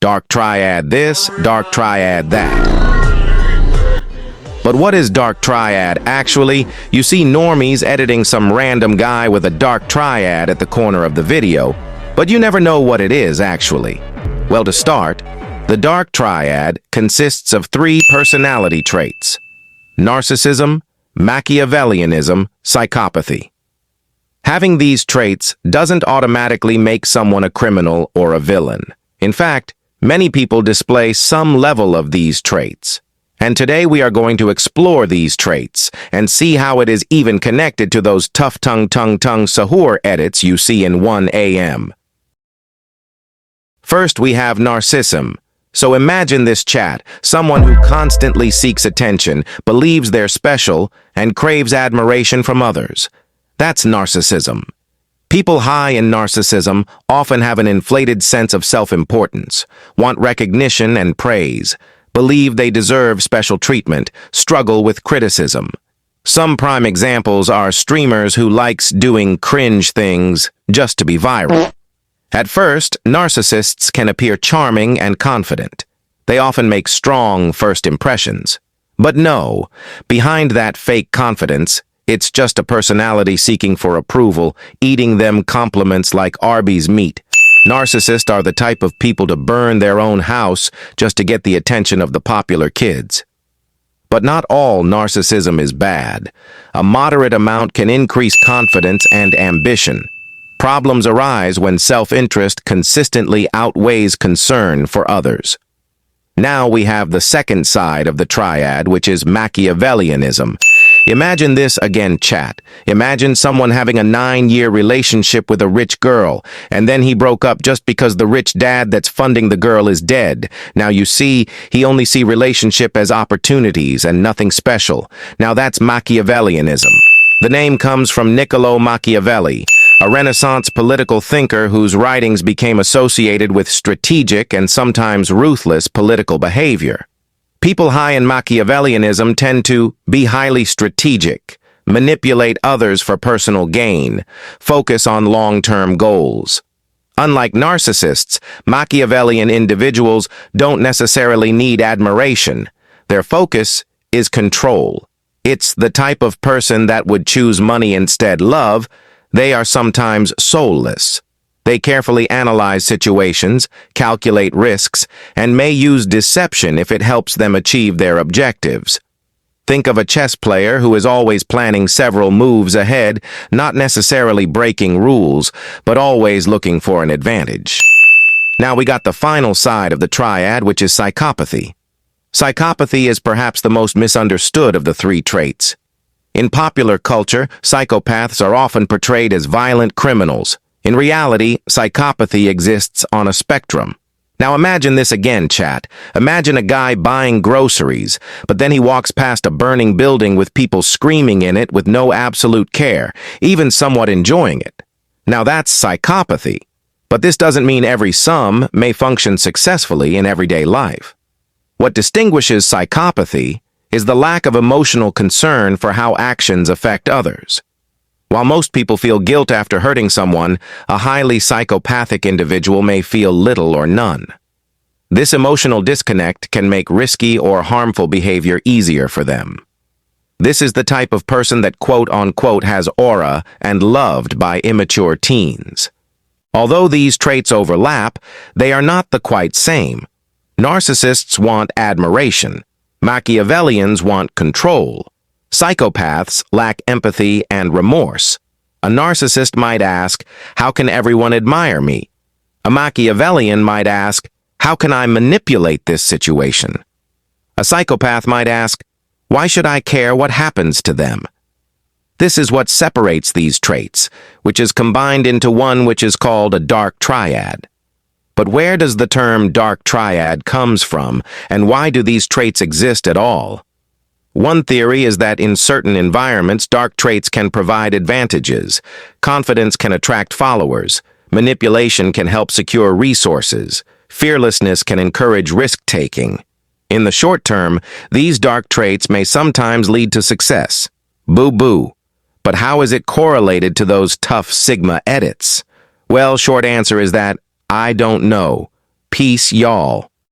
Dark Triad this, Dark Triad that. But what is Dark Triad actually? You see normies editing some random guy with a Dark Triad at the corner of the video, but you never know what it is actually. Well, to start, the Dark Triad consists of 3 personality traits: narcissism, Machiavellianism, psychopathy. Having these traits doesn't automatically make someone a criminal or a villain. In fact, many people display some level of these traits. And today we are going to explore these traits and see how it is even connected to those tough tongue sahur edits you see in 1 a.m. First, we have narcissism. So imagine this chat, someone who constantly seeks attention, believes they're special, and craves admiration from others. That's narcissism. People high in narcissism often have an inflated sense of self-importance, want recognition and praise, believe they deserve special treatment, struggle with criticism. Some prime examples are streamers who likes doing cringe things just to be viral. At first, narcissists can appear charming and confident. They often make strong first impressions. But no, behind that fake confidence, it's just a personality seeking for approval, eating them compliments like Arby's meat. Narcissists are the type of people to burn their own house just to get the attention of the popular kids. But not all narcissism is bad. A moderate amount can increase confidence and ambition. Problems arise when self-interest consistently outweighs concern for others. Now we have the second side of the triad, which is Machiavellianism. Imagine this again, chat. Imagine someone having a 9-year relationship with a rich girl, and then he broke up just because the rich dad that's funding the girl is dead. Now you see, he only sees relationship as opportunities and nothing special. Now that's Machiavellianism. The name comes from Niccolo Machiavelli, a Renaissance political thinker whose writings became associated with strategic and sometimes ruthless political behavior. People high in Machiavellianism tend to be highly strategic, manipulate others for personal gain, focus on long-term goals. Unlike narcissists, Machiavellian individuals don't necessarily need admiration. Their focus is control. It's the type of person that would choose money instead love. They are sometimes soulless. They carefully analyze situations, calculate risks, and may use deception if it helps them achieve their objectives. Think of a chess player who is always planning several moves ahead, not necessarily breaking rules, but always looking for an advantage. Now we got the final side of the triad, which is psychopathy. Psychopathy is perhaps the most misunderstood of the 3 traits. In popular culture, psychopaths are often portrayed as violent criminals. In reality, psychopathy exists on a spectrum. Now imagine this again, chat. Imagine a guy buying groceries, but then he walks past a burning building with people screaming in it with no absolute care, even somewhat enjoying it. Now that's psychopathy. But this doesn't mean every some may function successfully in everyday life. What distinguishes psychopathy is the lack of emotional concern for how actions affect others. While most people feel guilt after hurting someone, a highly psychopathic individual may feel little or none. This emotional disconnect can make risky or harmful behavior easier for them. This is the type of person that quote-unquote has aura and loved by immature teens. Although these traits overlap, they are not the quite same. Narcissists want admiration. Machiavellians want control. Psychopaths lack empathy and remorse. A narcissist might ask, "How can everyone admire me?" A Machiavellian might ask, "How can I manipulate this situation?" A psychopath might ask, "Why should I care what happens to them?" This is what separates these traits, which is combined into one which is called a Dark Triad. But where does the term Dark Triad comes from, and why do these traits exist at all? One theory is that in certain environments, dark traits can provide advantages. Confidence can attract followers. Manipulation can help secure resources. Fearlessness can encourage risk-taking. In the short term, these dark traits may sometimes lead to success. Boo-boo. But how is it correlated to those tough Sigma edits? Well, short answer is that I don't know. Peace, y'all.